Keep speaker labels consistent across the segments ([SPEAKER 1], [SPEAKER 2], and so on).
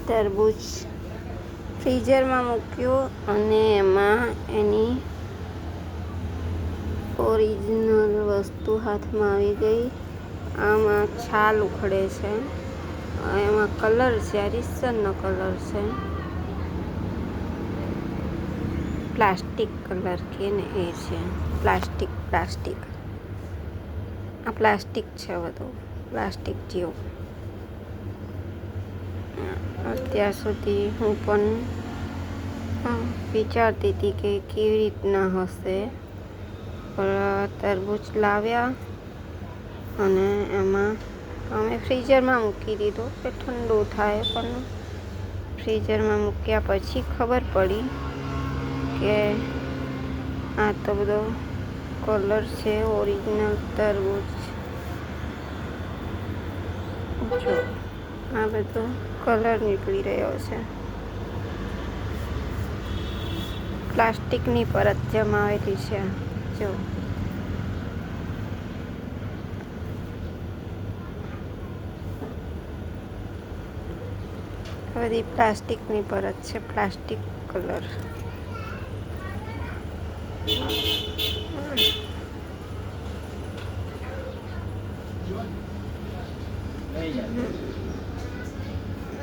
[SPEAKER 1] તરબૂચ ફ્રીઝરમાં મૂક્યું અને એમાં એની ઓરિજિનલ વસ્તુ હાથમાં આવી ગઈ. આમાં છાલ ઉખડે છે. એમાં કલર છે, અરીસરનો કલર છે. પ્લાસ્ટિક કલર કે ને એ છે. પ્લાસ્ટિક આ પ્લાસ્ટિક છે. બધું પ્લાસ્ટિક જેવું. અત્યાર સુધી હું પણ વિચારતી હતી કે કેવી રીતના હશે, પણ તરબૂચ લાવ્યા અને એમાં અમે ફ્રીઝરમાં મૂકી દીધું કે ઠંડુ થાય. પણ ફ્રીઝરમાં મૂક્યા પછી ખબર પડી કે આ તો બધો કલર છે. ઓરિજિનલ તરબૂચ જો આ બધો કલર નીકળી રહ્યો છે. પ્લાસ્ટિકની પરત જમાવેલી છે. જો બધી પ્લાસ્ટિકની પરત છે. પ્લાસ્ટિક કલર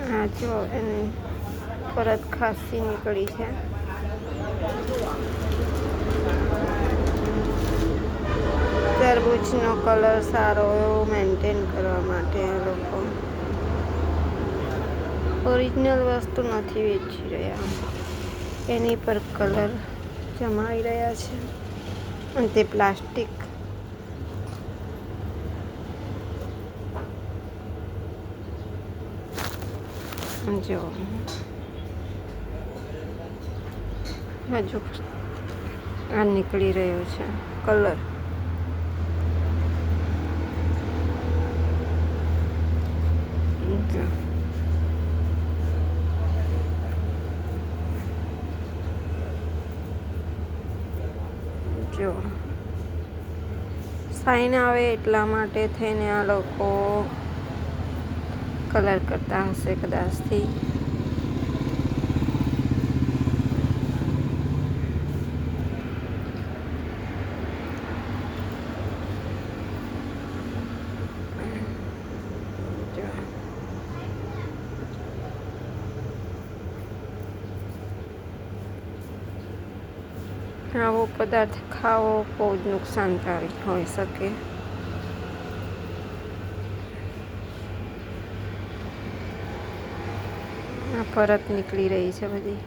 [SPEAKER 1] હા જો એની પરત ખાસી નીકળી છે. તરબૂચનો કલર સારો એવો મેન્ટેન કરવા માટે આ લોકો ઓરિજિનલ વસ્તુ નથી વેચી રહ્યા, એની પર કલર જમાવી રહ્યા છે. અને તે પ્લાસ્ટિક જો હજુ આ નીકળી રહ્યો છે કલર. જો સાઈન આવે એટલા માટે થઈને આ લોકો કલર કરતા હશે કદાચથી. આવો પદાર્થ ખાવો બહુ જ નુકસાનકારક હોઈ શકે. આ પરત નીકળી રહી છે બધી.